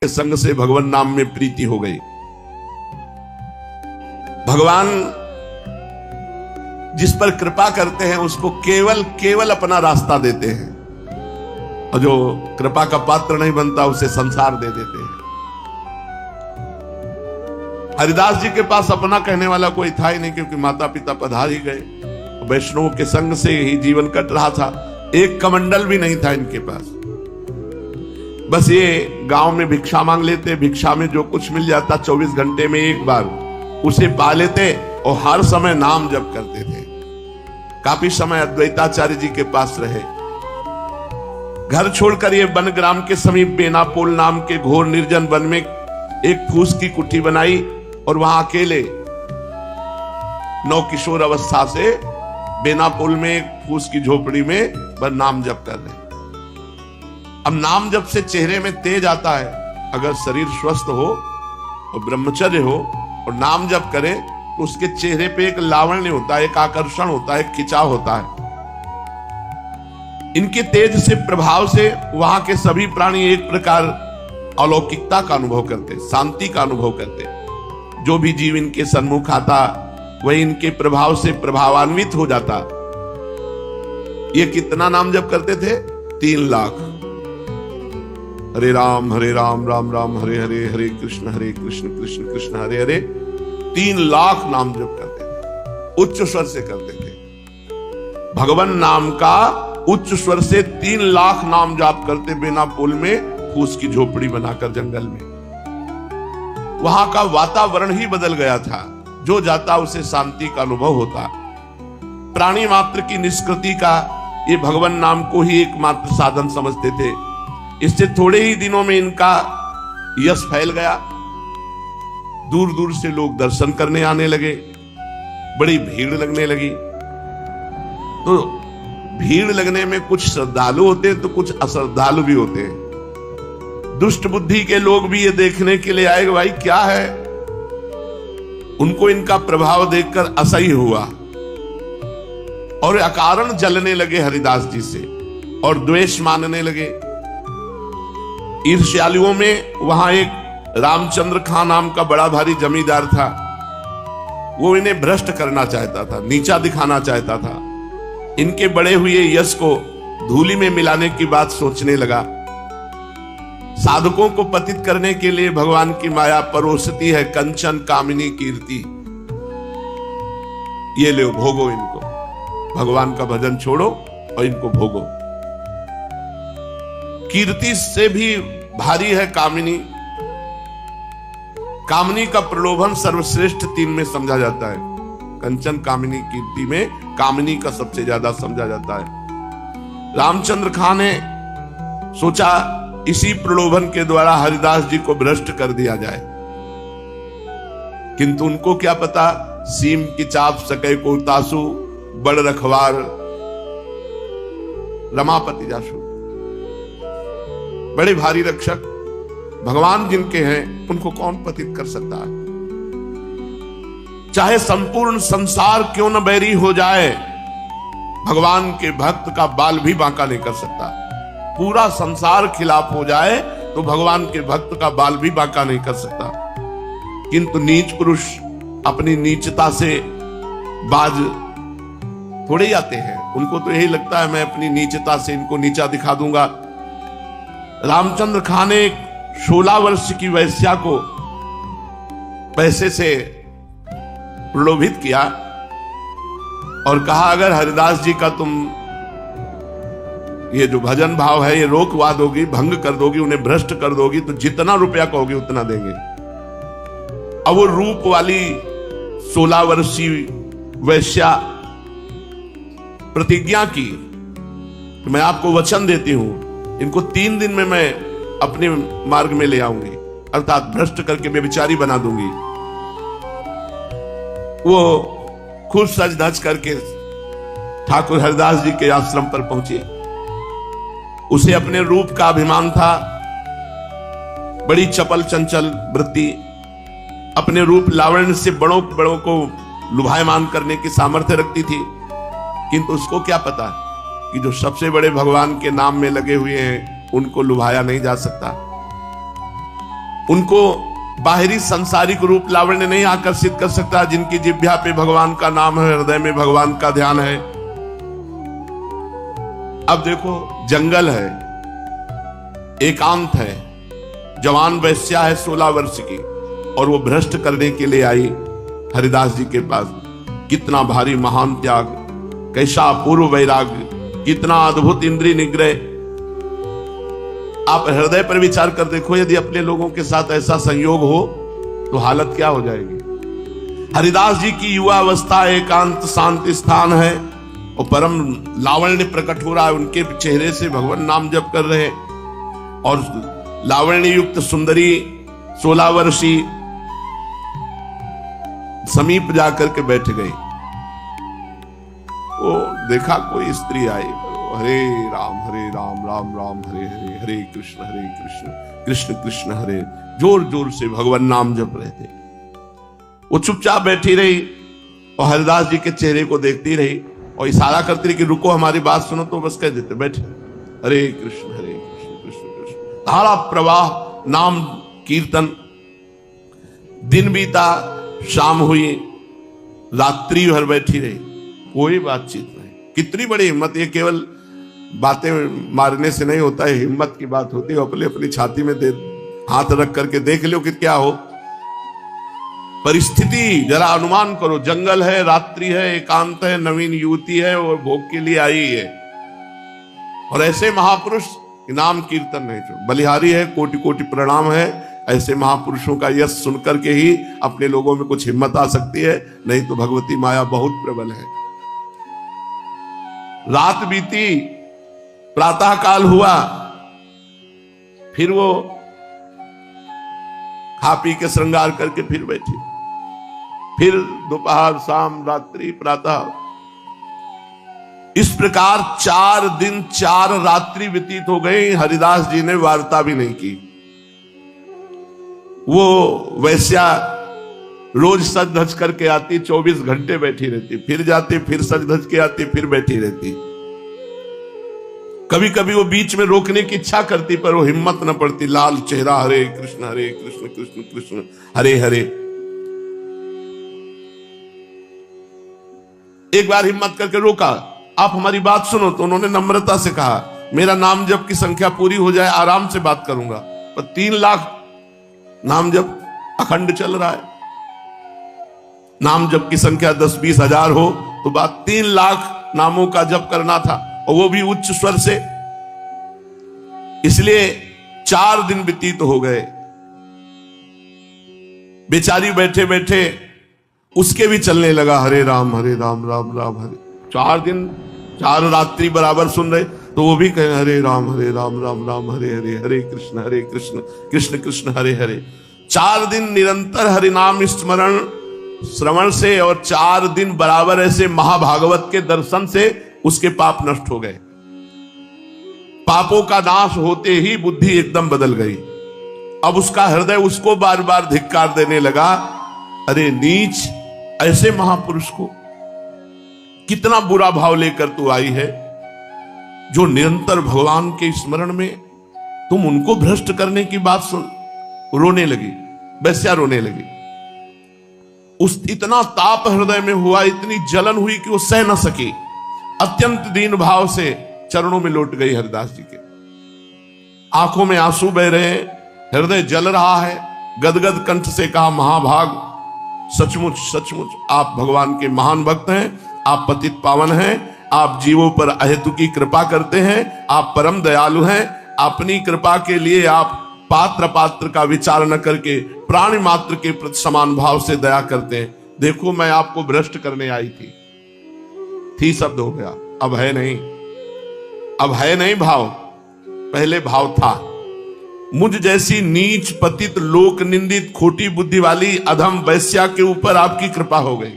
के संग से भगवान नाम में प्रीति हो गई। भगवान जिस पर कृपा करते हैं उसको केवल अपना रास्ता देते हैं, और जो कृपा का पात्र नहीं बनता उसे संसार दे देते हैं। हरिदास जी के पास अपना कहने वाला कोई था ही नहीं, क्योंकि माता पिता पधार ही गए, वैष्णव के संग से ही जीवन कट रहा था। एक कमंडल भी नहीं था इनके पास। बस ये गांव में भिक्षा मांग लेते, भिक्षा में जो कुछ मिल जाता 24 घंटे में एक बार उसे पा लेते और हर समय नाम जप करते थे। काफी समय अद्वैताचार्य जी के पास रहे। घर छोड़कर ये वन ग्राम के समीप बेनापोल नाम के घोर निर्जन वन में एक फूस की कुटी बनाई और वहां अकेले नौ किशोर अवस्था से बेनापोल में एक फूस की झोपड़ी में बस नाम जप कर रहे। अब नाम जप से चेहरे में तेज आता है। अगर शरीर स्वस्थ हो और ब्रह्मचर्य हो और नाम जप करे तो उसके चेहरे पे एक लावण्य होता है, एक आकर्षण होता है, एक खिंचाव होता है। इनके तेज से प्रभाव से वहां के सभी प्राणी एक प्रकार अलौकिकता का अनुभव करते, शांति का अनुभव करते। जो भी जीव इनके सन्मुख आता वही इनके प्रभाव से प्रभावान्वित हो जाता। ये कितना नाम जप करते थे? 3 लाख। हरे राम राम राम हरे हरे, हरे कृष्ण कृष्ण कृष्ण हरे हरे। 3 लाख नाम जप करते थे, उच्च स्वर से करते थे। भगवान नाम का उच्च स्वर से 3 लाख नाम जाप करते बेनापोल में फूस की झोपड़ी बनाकर जंगल में। वहां का वातावरण ही बदल गया था। जो जाता उसे शांति का अनुभव होता। प्राणी मात्र की निष्कृति का ये भगवान नाम को ही एकमात्र साधन समझते थे। इससे थोड़े ही दिनों में इनका यश फैल गया। दूर दूर से लोग दर्शन करने आने लगे, बड़ी भीड़ लगने लगी। तो भीड़ लगने में कुछ श्रद्धालु होते हैं तो कुछ अश्रद्धालु भी होते हैं। दुष्ट बुद्धि के लोग भी ये देखने के लिए आए कि भाई क्या है। उनको इनका प्रभाव देखकर असह्य हुआ और अकारण जलने लगे हरिदास जी से और द्वेष मानने लगे। ईर्ष्यालुओं में वहां एक रामचंद्र खां नाम का बड़ा भारी जमींदार था। वो इन्हें भ्रष्ट करना चाहता था, नीचा दिखाना चाहता था। इनके बड़े हुए यश को धूलि में मिलाने की बात सोचने लगा। साधकों को पतित करने के लिए भगवान की माया परोसती है कंचन कामिनी कीर्ति। ये ले भोगो इनको, भगवान का भजन छोड़ो और इनको भोगो। कीर्ति से भी भारी है कामिनी। कामिनी का प्रलोभन सर्वश्रेष्ठ 3 में समझा जाता है। कंचन कामिनी कीर्ति में कामिनी का सबसे ज्यादा समझा जाता है। रामचंद्र खां ने सोचा इसी प्रलोभन के द्वारा हरिदास जी को भ्रष्ट कर दिया जाए, किंतु उनको क्या पता सीम की चाप सके को तासु बड़ रखवार रमापति जासु। बड़े भारी रक्षक भगवान जिनके हैं उनको कौन पतित कर सकता है। चाहे संपूर्ण संसार क्यों न बैरी हो जाए, भगवान के भक्त का बाल भी बांका नहीं कर सकता। पूरा संसार खिलाफ हो जाए तो भगवान के भक्त का बाल भी बांका नहीं कर सकता। किंतु नीच पुरुष अपनी नीचता से बाज थोड़े ही आते हैं। उनको तो यही लगता है मैं अपनी नीचता से इनको नीचा दिखा दूंगा। रामचंद्र खां ने 16 वर्ष की वैश्या को पैसे से प्रलोभित किया और कहा अगर हरिदास जी का तुम ये जो भजन भाव है ये रोकवा दोगी, भंग कर दोगी, उन्हें भ्रष्ट कर दोगी तो जितना रुपया कहोगे उतना देंगे। अब वो रूप वाली 16 वर्षीय वैश्या प्रतिज्ञा की कि मैं आपको वचन देती हूं, इनको 3 दिन में मैं अपने मार्ग में ले आऊंगी, अर्थात भ्रष्ट करके बेविचारी बना दूंगी। वो खुद सज धज करके ठाकुर हरिदास जी के आश्रम पर पहुंची। उसे अपने रूप का अभिमान था, बड़ी चपल चंचल वृत्ति, अपने रूप लावण्य से बड़ों को लुभायमान करने की सामर्थ्य रखती थी। किंतु उसको क्या पता कि जो सबसे बड़े भगवान के नाम में लगे हुए हैं उनको लुभाया नहीं जा सकता। उनको बाहरी संसारिक रूप लावण्य नहीं आकर्षित कर सकता, जिनकी जिह्वा पे भगवान का नाम है, हृदय में भगवान का ध्यान है। अब देखो, जंगल है, एकांत है, जवान वैश्या है 16 वर्ष की, और वो भ्रष्ट करने के लिए आई हरिदास जी के पास। कितना भारी महान त्याग, कैसा अपूर्व वैराग्य, कितना अद्भुत इंद्रिय निग्रह। आप हृदय पर विचार कर देखो, यदि अपने लोगों के साथ ऐसा संयोग हो तो हालत क्या हो जाएगी। हरिदास जी की युवा अवस्था एकांत शांत स्थान है और परम लावण्य प्रकट हो रहा है, उनके चेहरे से भगवान नाम जप कर रहे हैं। और लावण्य युक्त सुंदरी 16 वर्षीय समीप जाकर के बैठ गई। वो देखा कोई स्त्री आई, हरे राम राम राम हरे हरे, हरे कृष्ण कृष्ण कृष्ण हरे, जोर जोर से भगवान नाम जप रहे थे। वो चुपचाप बैठी रही और हरिदास जी के चेहरे को देखती रही और इशारा करती रही कि रुको, हमारी बात सुनो। तो बस कह देते, बैठे, हरे कृष्ण कृष्ण कृष्ण। धारा प्रवाह, नाम कीर्तन। दिन बीता, शाम हुई, रात्रि भर बैठी रही, कोई बातचीत नहीं। कितनी बड़ी हिम्मत! ये केवल बातें मारने से नहीं होता है, हिम्मत की बात होती है। अपने अपनी छाती में हाथ रख करके देख लो कि क्या हो परिस्थिति, जरा अनुमान करो। जंगल है, रात्रि है, एकांत है, नवीन युवती है और भोग के लिए आई है, और ऐसे महापुरुष नाम कीर्तन नहीं छोड़, बलिहारी है, कोटि कोटि प्रणाम है। ऐसे महापुरुषों का यश सुनकर के ही अपने लोगों में कुछ हिम्मत आ सकती है, नहीं तो भगवती माया बहुत प्रबल है। रात बीती, प्रातः काल हुआ, फिर वो खा पी के श्रृंगार करके फिर बैठी। फिर दोपहर, शाम, रात्रि, प्रातः, इस प्रकार 4 दिन 4 रात्रि व्यतीत हो गई। हरिदास जी ने वार्ता भी नहीं की। वो वैश्या रोज सज धज करके आती, 24 घंटे बैठी रहती, फिर जाती, फिर सज धज के आती, फिर बैठी रहती। कभी कभी वो बीच में रोकने की इच्छा करती, पर वो हिम्मत न पड़ती। लाल चेहरा, हरे कृष्ण कृष्ण कृष्ण हरे हरे। एक बार हिम्मत करके रोका, आप हमारी बात सुनो। तो उन्होंने नम्रता से कहा, मेरा नाम जप की संख्या पूरी हो जाए, आराम से बात करूंगा, पर 3 लाख नाम जप अखंड चल रहा है। नाम जप की संख्या 10-20 हजार हो तो बात 3 लाख नामों का जप करना था, और वो भी उच्च स्वर से। इसलिए 4 दिन व्यतीत हो गए। बेचारी बैठे बैठे उसके भी चलने लगा, हरे राम राम राम हरे। 4 दिन 4 रात्रि बराबर सुन रहे, तो वो भी कहे, हरे राम राम राम हरे हरे, हरे कृष्ण कृष्ण कृष्ण हरे हरे। 4 दिन निरंतर हरिनाम स्मरण श्रवण से, और 4 दिन बराबर ऐसे महाभागवत के दर्शन से उसके पाप नष्ट हो गए। पापों का नाश होते ही बुद्धि एकदम बदल गई। अब उसका हृदय उसको बार बार धिक्कार देने लगा, अरे नीच, ऐसे महापुरुष को कितना बुरा भाव लेकर तू आई है, जो निरंतर भगवान के स्मरण में, तुम उनको भ्रष्ट करने की बात सुन। रोने लगी, वैश्या रोने लगी। उस इतना ताप हृदय में हुआ, इतनी जलन हुई कि वो सह न सकी। अत्यंत दीन भाव से चरणों में लौट गई हरिदास जी के। आंखों में आंसू बह रहे हैं, हृदय जल रहा है। गदगद कंठ से कहा, महाभाग, सचमुच सचमुच आप भगवान के महान भक्त हैं, आप पतित पावन हैं, आप जीवों पर अहेतु की कृपा करते हैं, आप परम दयालु हैं। अपनी कृपा के लिए आप पात्र का विचार न करके प्राणी मात्र के प्रति समान भाव से दया करते हैं। देखो, मैं आपको भ्रष्ट करने आई थी शब्द हो गया, अब है नहीं, अब है नहीं भाव, पहले भाव था। मुझ जैसी नीच पतित लोक निंदित खोटी बुद्धि वाली अधम वैश्या के ऊपर आपकी कृपा हो गई।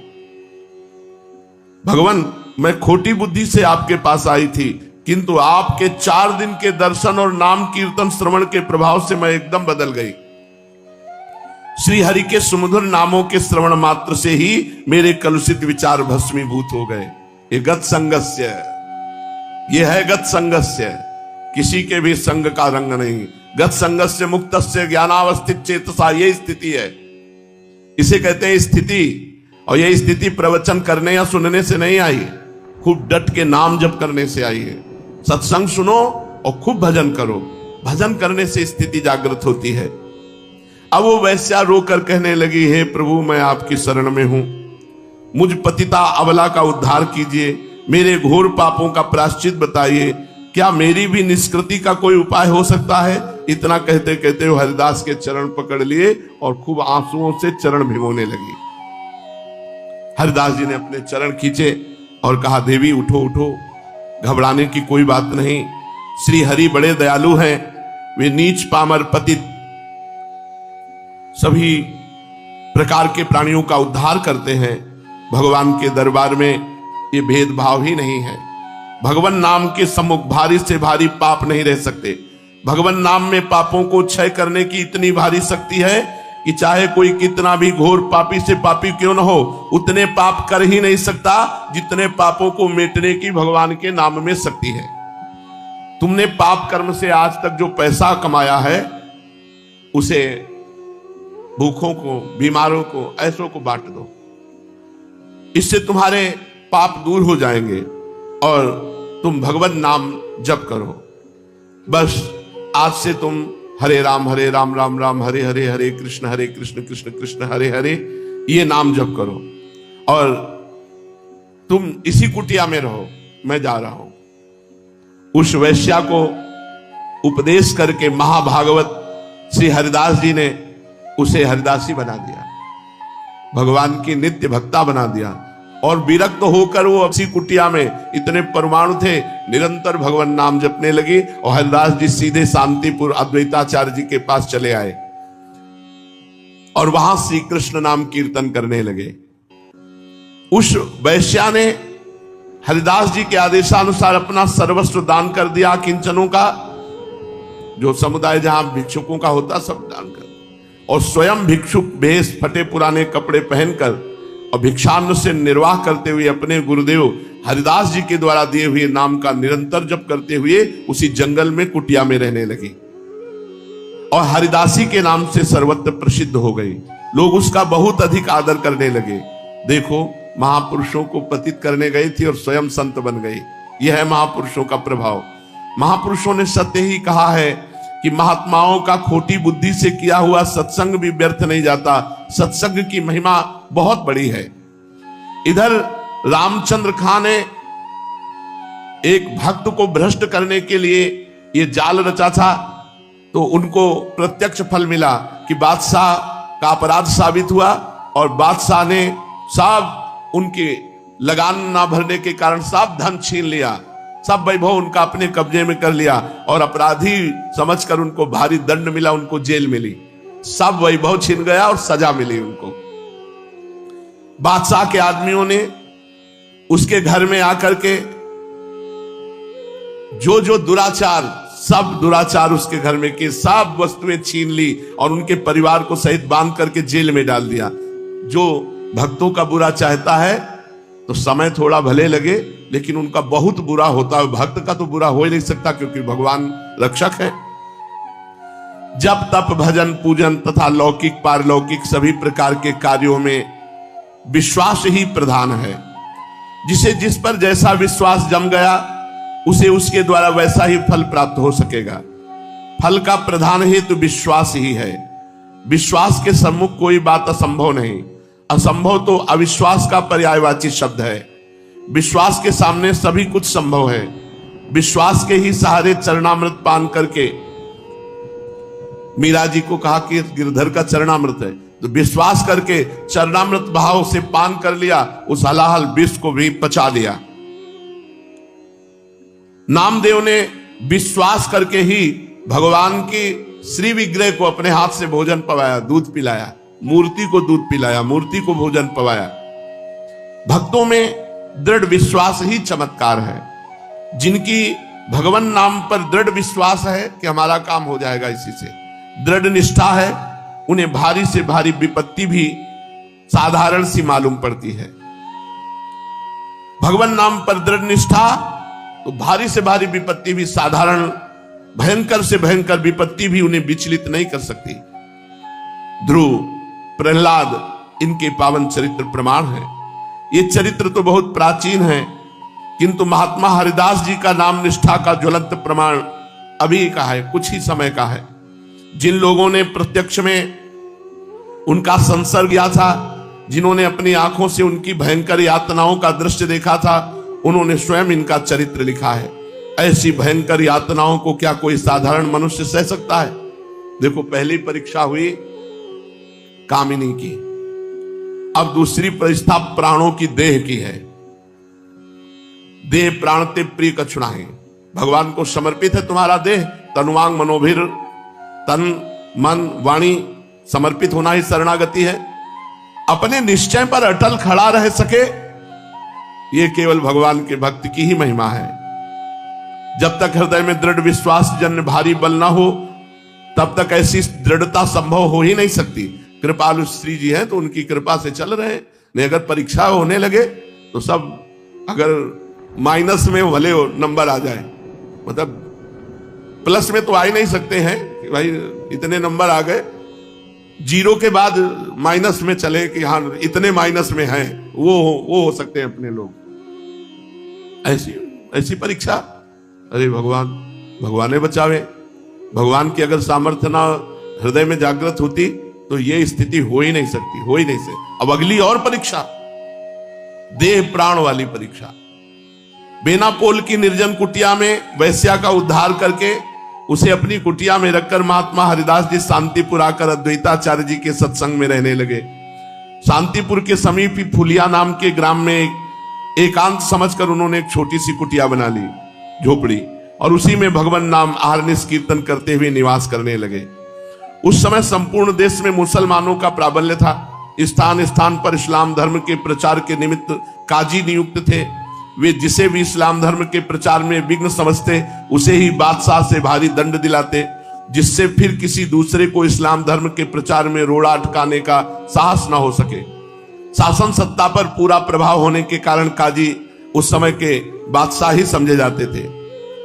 भगवान, मैं खोटी बुद्धि से आपके पास आई थी, किंतु आपके 4 दिन के दर्शन और नाम कीर्तन श्रवण के प्रभाव से मैं एकदम बदल गई। श्री हरि के सुमधुर नामों के श्रवण मात्र से ही मेरे कलुषित विचार भस्मीभूत हो गए। ये गत संगस्य, ये है गत संगस्य, किसी के भी संग का रंग नहीं। गत संगस्य मुक्तस्य ज्ञानावस्थित चेतसा, ये स्थिति है। इसे कहते हैं स्थिति। और यह स्थिति प्रवचन करने या सुनने से नहीं आई, खूब डट के नाम जप करने से आई है। सत्संग सुनो और खूब भजन करो, भजन करने से स्थिति जागृत होती है। अब वो वैश्या रोकर कहने लगी, हे प्रभु मैं आपकी शरण में हूं, मुझ पतिता अबला का उद्धार कीजिए, मेरे घोर पापों का प्रायश्चित बताइए, क्या मेरी भी निष्कृति का कोई उपाय हो सकता है। इतना कहते कहते वो हरिदास के चरण पकड़ लिए और खूब आंसुओं से चरण भिगोने लगी। हरिदास जी ने अपने चरण खींचे और कहा, देवी उठो उठो, घबराने की कोई बात नहीं। श्री हरि बड़े दयालु हैं, वे नीच पामर पतित सभी प्रकार के प्राणियों का उद्धार करते हैं। भगवान के दरबार में ये भेदभाव ही नहीं है। भगवान नाम के सम्मुख भारी से भारी पाप नहीं रह सकते। भगवान नाम में पापों को क्षय करने की इतनी भारी शक्ति है कि चाहे कोई कितना भी घोर पापी से पापी क्यों न हो, उतने पाप कर ही नहीं सकता जितने पापों को मिटने की भगवान के नाम में शक्ति है। तुमने पाप कर्म से आज तक जो पैसा कमाया है, उसे भूखों को, बीमारों को, ऐसों को बांट दो। इससे तुम्हारे पाप दूर हो जाएंगे और तुम भगवान नाम जप करो। बस आज से तुम हरे राम राम राम हरे हरे, हरे कृष्ण कृष्ण कृष्ण हरे हरे, ये नाम जप करो और तुम इसी कुटिया में रहो, मैं जा रहा हूं। उस वैश्या को उपदेश करके महाभागवत श्री हरिदास जी ने उसे हरिदासी बना दिया, भगवान की नित्य भक्ता बना दिया। और विरक्त होकर वो उसी कुटिया में, इतने परमाणु थे, निरंतर भगवान नाम जपने लगी। और हरिदास जी सीधे शांतिपुर अद्वैताचार्य जी के पास चले आए और वहां श्री कृष्ण नाम कीर्तन करने लगे। उस वैश्या ने हरिदास जी के आदेशानुसार अपना सर्वस्व दान कर दिया, किंचनों का, जो समुदाय जहां भिक्षुकों का होता सब दान कर, और स्वयं भिक्षुक भेष, फटे पुराने कपड़े पहनकर और भिक्षान्न से निर्वाह करते हुए अपने गुरुदेव हरिदास जी के द्वारा दिए हुए नाम का निरंतर जप करते हुए उसी जंगल में कुटिया में रहने लगी और हरिदासी के नाम से सर्वत्र प्रसिद्ध हो गई। लोग उसका बहुत अधिक आदर करने लगे। देखो, महापुरुषों को पतित करने गई थी और स्वयं संत बन गई। यह है महापुरुषों का प्रभाव। महापुरुषों ने सत्य ही कहा है कि महात्माओं का खोटी बुद्धि से किया हुआ सत्संग भी व्यर्थ नहीं जाता। सत्संग की महिमा बहुत बड़ी है। इधर रामचंद्र खां ने एक भक्त को भ्रष्ट करने के लिए ये जाल रचा था, तो उनको प्रत्यक्ष फल मिला कि बादशाह का अपराध साबित हुआ और बादशाह ने सब उनके लगान ना भरने के कारण सब धन छीन लिया, सब वैभव उनका अपने कब्जे में कर लिया और अपराधी समझकर उनको भारी दंड मिला, उनको जेल मिली, सब वैभव छीन गया और सजा मिली उनको। बादशाह के आदमियों ने उसके घर में आकर के जो जो दुराचार, सब दुराचार उसके घर में किए, सब वस्तुएं छीन ली और उनके परिवार को सहित बांध करके जेल में डाल दिया। जो भक्तों का बुरा चाहता है तो समय थोड़ा भले लगे, लेकिन उनका बहुत बुरा होता है। भक्त का तो बुरा हो ही नहीं सकता क्योंकि भगवान रक्षक है। जब तप भजन पूजन तथा लौकिक पारलौकिक सभी प्रकार के कार्यों में विश्वास ही प्रधान है। जिसे जिस पर जैसा विश्वास जम गया उसे उसके द्वारा वैसा ही फल प्राप्त हो सकेगा। फल का प्रधान हेतु विश्वास ही है। विश्वास के सम्मुख कोई बात असंभव नहीं। असंभव तो अविश्वास का पर्यायवाची शब्द है। विश्वास के सामने सभी कुछ संभव है। विश्वास के ही सहारे चरणामृत पान करके, मीरा जी को कहा कि गिरधर का चरणामृत है, तो विश्वास करके चरणामृत भाव से पान कर लिया, उस हलाहल विष को भी पचा लिया। नामदेव ने विश्वास करके ही भगवान की श्री विग्रह को अपने हाथ से भोजन पवाया, दूध पिलाया, मूर्ति को दूध पिलाया, मूर्ति को भोजन पवाया। भक्तों में दृढ़ विश्वास ही चमत्कार है। जिनकी भगवान नाम पर दृढ़ विश्वास है कि हमारा काम हो जाएगा, इसी से दृढ़ निष्ठा है, उन्हें भारी से भारी विपत्ति भी साधारण सी मालूम पड़ती है। भगवान नाम पर दृढ़ निष्ठा तो भारी से भारी विपत्ति भी साधारण भयंकर से भयंकर विपत्ति भी उन्हें विचलित नहीं कर सकती। ध्रुव, प्रहलाद इनके पावन चरित्र प्रमाण है। ये चरित्र तो बहुत प्राचीन है, किंतु महात्मा हरिदास जी का नाम निष्ठा का ज्वलंत प्रमाण अभी का है, कुछ ही समय का है। जिन लोगों ने प्रत्यक्ष में उनका संसर्ग किया था, जिन्होंने अपनी आंखों से उनकी भयंकर यातनाओं का दृश्य देखा था, उन्होंने स्वयं इनका चरित्र लिखा है। ऐसी भयंकर यातनाओं को क्या कोई साधारण मनुष्य सह सकता है? देखो, पहली परीक्षा हुई कामिनी की, अब दूसरी परीक्षा प्राणों की देह की है। देह प्राण ते प्रिय कछुनाहि, भगवान को समर्पित है तुम्हारा देह। तनुवांग मनोभिर, तन मन वाणी समर्पित होना ही शरणागति है। अपने निश्चय पर अटल खड़ा रह सके, ये केवल भगवान के भक्त की ही महिमा है। जब तक हृदय में दृढ़ विश्वास जन्य भारी बल ना हो, तब तक ऐसी दृढ़ता संभव हो ही नहीं सकती। कृपालु श्री जी हैं तो उनकी कृपा से चल रहे हैं। नहीं, अगर परीक्षा होने लगे तो सब, अगर माइनस में भले नंबर आ जाए, मतलब प्लस में तो आ ही नहीं सकते हैं कि भाई इतने नंबर आ गए, जीरो के बाद माइनस में चले कि हाँ इतने माइनस में हैं, वो हो सकते हैं अपने लोग। ऐसी परीक्षा, अरे भगवान ने बचावे। भगवान की अगर सामर्थ्य ना हृदय में जागृत होती तो ये स्थिति हो ही नहीं सकती। अब अगली और परीक्षा, देह प्राण वाली परीक्षा। बेनापोल की निर्जन कुटिया में वैश्या का उद्धार करके उसे अपनी कुटिया में रखकर महात्मा हरिदास जी शांतिपुर आकर अद्वैताचार्य जी के सत्संग में रहने लगे। शांतिपुर के समीप ही फुलिया नाम के ग्राम में एकांत समझकर उन्होंने एक छोटी सी कुटिया बना ली, झोपड़ी, और उसी में भगवान नाम आहरनिश कीर्तन करते हुए निवास करने लगे। उस समय संपूर्ण देश में मुसलमानों का प्राबल्य था। स्थान स्थान पर इस्लाम धर्म के प्रचार के निमित्त काजी नियुक्त थे। वे जिसे भी इस्लाम धर्म के प्रचार में विघ्न समझते, उसे ही बादशाह से भारी दंड दिलाते, जिससे फिर किसी दूसरे को इस्लाम धर्म के प्रचार में रोड़ा अटकाने का साहस न हो सके। शासन सत्ता पर पूरा प्रभाव होने के कारण काजी उस समय के बादशाह ही समझे जाते थे।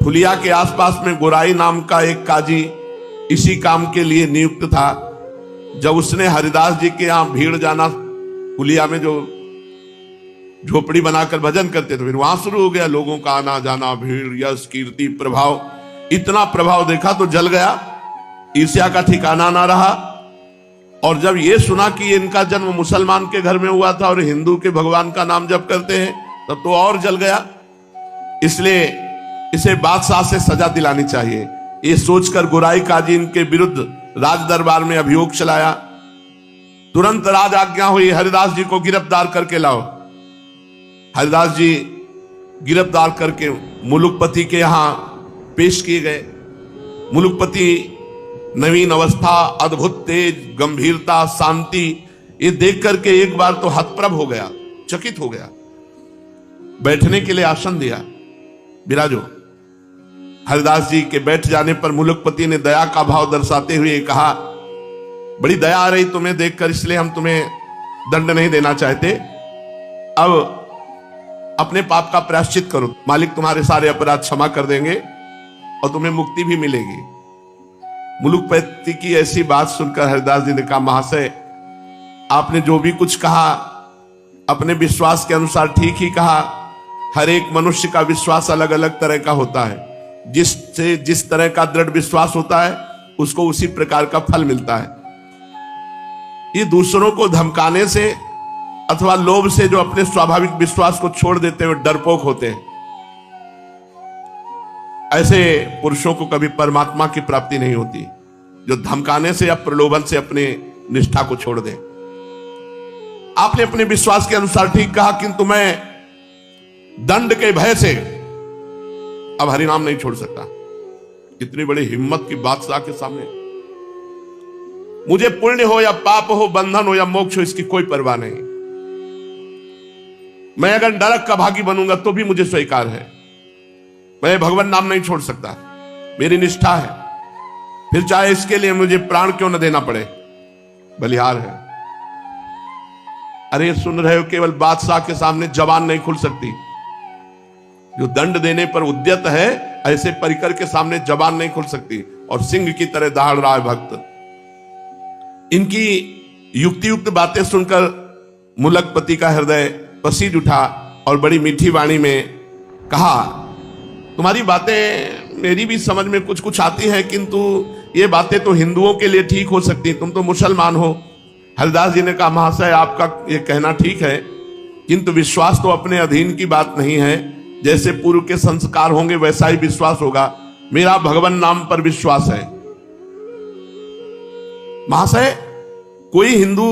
फुलिया के आसपास में गोराई नाम का एक काजी इसी काम के लिए नियुक्त था। जब उसने हरिदास जी के यहां भीड़ जाना, फुलिया में जो झोपड़ी बनाकर भजन करते थे, फिर वहां शुरू हो गया लोगों का आना जाना, भीड़, यश, कीर्ति, प्रभाव। इतना प्रभाव देखा तो जल गया, ईर्ष्या का ठिकाना ना रहा। और जब ये सुना कि इनका जन्म मुसलमान के घर में हुआ था और हिंदू के भगवान का नाम जप करते हैं, तब तो और जल गया। इसलिए इसे बादशाह से सजा दिलानी चाहिए, ये सोचकर गोराई काजी इनके विरुद्ध राज दरबार में अभियोग चलाया। तुरंत राज आज्ञा हुई, हरिदास जी को गिरफ्तार करके लाओ। हरिदास जी गिरफ्तार करके मुलुकपति के यहां पेश किए गए। मुलुकपति नवीन अवस्था, अद्भुत तेज, गंभीरता, शांति, ये देख करके एक बार तो हतप्रभ हो गया, चकित हो गया। बैठने के लिए आसन दिया, विराजो। हरिदास जी के बैठ जाने पर मुलुकपति ने दया का भाव दर्शाते हुए कहा, बड़ी दया आ रही तुम्हें देखकर, इसलिए हम तुम्हें दंड नहीं देना चाहते। अब अपने पाप का प्रायश्चित करो, मालिक तुम्हारे सारे अपराध क्षमा कर देंगे और तुम्हें मुक्ति भी मिलेगी। मुलुकपति की ऐसी बात सुनकर हरिदास जी ने कहा, महाशय आपने जो भी कुछ कहा अपने विश्वास के अनुसार ठीक ही कहा। हर एक मनुष्य का विश्वास अलग अलग तरह का होता है। जिससे जिस तरह का दृढ़ विश्वास होता है उसको उसी प्रकार का फल मिलता है। ये दूसरों को धमकाने से अथवा लोभ से जो अपने स्वाभाविक विश्वास को छोड़ देते हैं, डरपोक होते हैं। ऐसे पुरुषों को कभी परमात्मा की प्राप्ति नहीं होती, जो धमकाने से या प्रलोभन से अपने निष्ठा को छोड़ दे। आपने अपने विश्वास के अनुसार ठीक कहा, किंतु मैं दंड के भय से अब हरिनाम नहीं छोड़ सकता। कितनी बड़ी हिम्मत की बादशाह के सामने। मुझे पुण्य हो या पाप हो, बंधन हो या मोक्ष हो, इसकी कोई परवाह नहीं। मैं अगर नरक का भागी बनूंगा तो भी मुझे स्वीकार है। मैं भगवान नाम नहीं छोड़ सकता, मेरी निष्ठा है। फिर चाहे इसके लिए मुझे प्राण क्यों न देना पड़े, बलिहार है। अरे सुन रहे हो, केवल बादशाह के सामने जबान नहीं खुल सकती। जो दंड देने पर उद्यत है ऐसे परिकर के सामने जबान नहीं खुल सकती और सिंह की तरह दहाड़ रहा है भक्त। इनकी युक्ति युक्त बातें सुनकर मुलकपति का हृदय पसीज उठा और बड़ी मीठी वाणी में कहा, तुम्हारी बातें मेरी भी समझ में कुछ कुछ आती हैं, किंतु ये बातें तो हिंदुओं के लिए ठीक हो सकती, तुम तो मुसलमान हो। हरिदास जी ने कहा, महाशय आपका ये कहना ठीक है, किंतु विश्वास तो अपने अधीन की बात नहीं है। जैसे पूर्व के संस्कार होंगे वैसा ही विश्वास होगा। मेरा भगवान नाम पर विश्वास है। महाशय, कोई हिंदू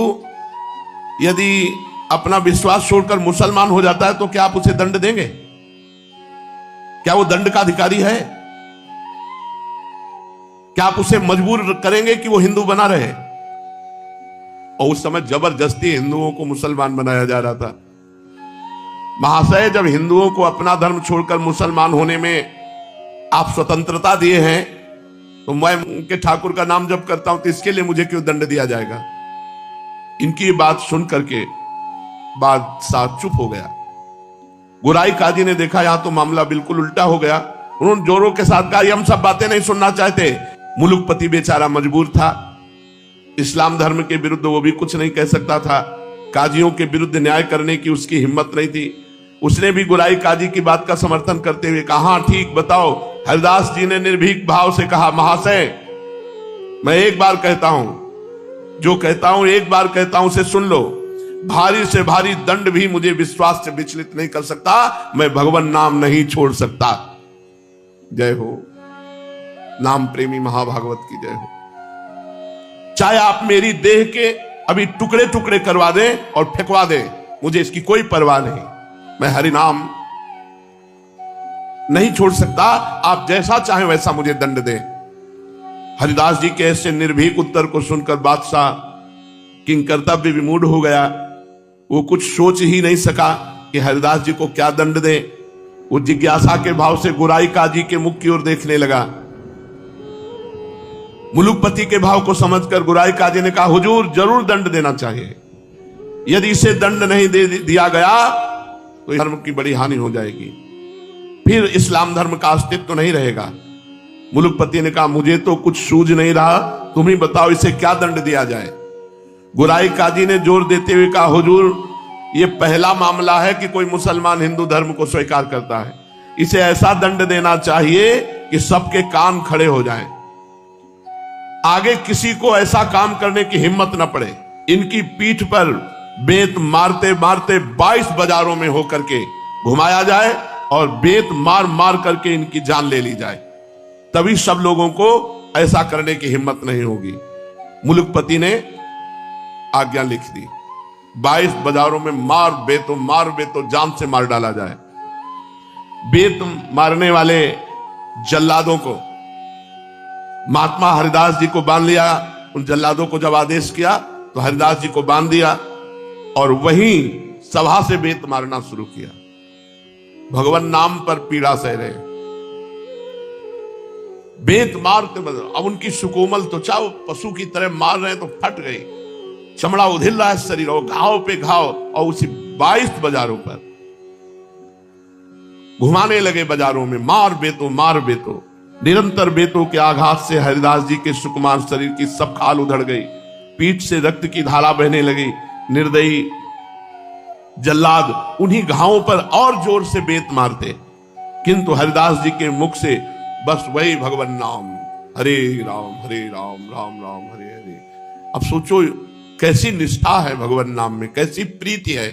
यदि अपना विश्वास छोड़कर मुसलमान हो जाता है तो क्या आप उसे दंड देंगे? क्या वो दंड का अधिकारी है? क्या आप उसे मजबूर करेंगे कि वो हिंदू बना रहे? और उस समय जबरदस्ती हिंदुओं को मुसलमान बनाया जा रहा था। महाशय, जब हिंदुओं को अपना धर्म छोड़कर मुसलमान होने में आप स्वतंत्रता दिए हैं, तो मैं उनके ठाकुर का नाम जप करता हूं, तो इसके लिए मुझे क्यों दंड दिया जाएगा? इनकी बात सुन करके बादशाह चुप हो गया। गुराई काजी ने देखा यहां तो मामला बिल्कुल उल्टा हो गया। उन्होंने जोरों के साथ कहा, हम सब बातें नहीं सुनना चाहते। मुलुकपति बेचारा मजबूर था। इस्लाम धर्म के विरुद्ध वो भी कुछ नहीं कह सकता था। काजियों के विरुद्ध न्याय करने की उसकी हिम्मत नहीं थी। उसने भी गुराई काजी की बात का समर्थन करते हुए कहा, हाँ ठीक, बताओ। हरिदास जी ने निर्भीक भाव से कहा, महाशय, मैं एक बार कहता हूं, जो कहता हूं एक बार कहता हूं, उसे सुन लो। भारी से भारी दंड भी मुझे विश्वास से विचलित नहीं कर सकता। मैं भगवान नाम नहीं छोड़ सकता। जय हो नाम प्रेमी महाभागवत की जय हो। चाहे आप मेरी देह के अभी टुकड़े टुकड़े करवा दें और फेंकवा दें, मुझे इसकी कोई परवाह नहीं। मैं हरि नाम नहीं छोड़ सकता। आप जैसा चाहें वैसा मुझे दंड दें। हरिदास जी के ऐसे निर्भीक उत्तर को सुनकर बादशाह किंग कर्तव्य विमूढ़ हो गया। वो कुछ सोच ही नहीं सका कि हरिदास जी को क्या दंड दे। वो जिज्ञासा के भाव से गुराई काजी के मुख की ओर देखने लगा। मुलुकपति के भाव को समझकर गुराई काजी ने कहा, हुजूर, जरूर दंड देना चाहिए। यदि इसे दंड नहीं दे दिया गया तो धर्म की बड़ी हानि हो जाएगी, फिर इस्लाम धर्म का अस्तित्व नहीं रहेगा। मुलुकपति ने कहा, मुझे तो कुछ सूझ नहीं रहा, तुम ही बताओ इसे क्या दंड दिया जाए। गुराई काजी ने जोर देते हुए कहा, हुजूर, ये पहला मामला है कि कोई मुसलमान हिंदू धर्म को स्वीकार करता है। इसे ऐसा दंड देना चाहिए कि सबके कान खड़े हो जाएं। आगे किसी को ऐसा काम करने की हिम्मत न पड़े। इनकी पीठ पर बेत मारते मारते 22 बाजारों में होकर के घुमाया जाए और बेत मार मार करके इनकी जान ले ली जाए, तभी सब लोगों को ऐसा करने की हिम्मत नहीं होगी। मुलुकपति ने आज्ञा लिख दी, 22 बाजारों में मार बेतो जान से मार डाला जाए। बेत मारने वाले जल्लादों को महात्मा हरिदास जी को बांध लिया। उन जल्लादों को जब आदेश किया तो हरिदास जी को बांध दिया और वहीं सभा से बेत मारना शुरू किया। भगवान नाम पर पीड़ा सह रहे, बेत मारते अब उनकी सुकोमल त्वचा पशु की तरह मार रहे तो फट गई, चमड़ा उधिल रहा है शरीर, और घाव पे घाव, और उसी 22 बाजारों पर घुमाने लगे। बाजारों में मार बेतो। निरंतर बेतों के आघात से हरिदास जी के सुकुमार शरीर की सब खाल उधड़ गई, पीठ से रक्त की धारा बहने लगी। निर्दयी जल्लाद उन्हीं घावों पर और जोर से बेत मारते, किंतु हरिदास जी के मुख से बस वही भगवान नाम, हरे राम राम राम हरे हरे। अब सोचो कैसी निष्ठा है भगवान नाम में, कैसी प्रीति है।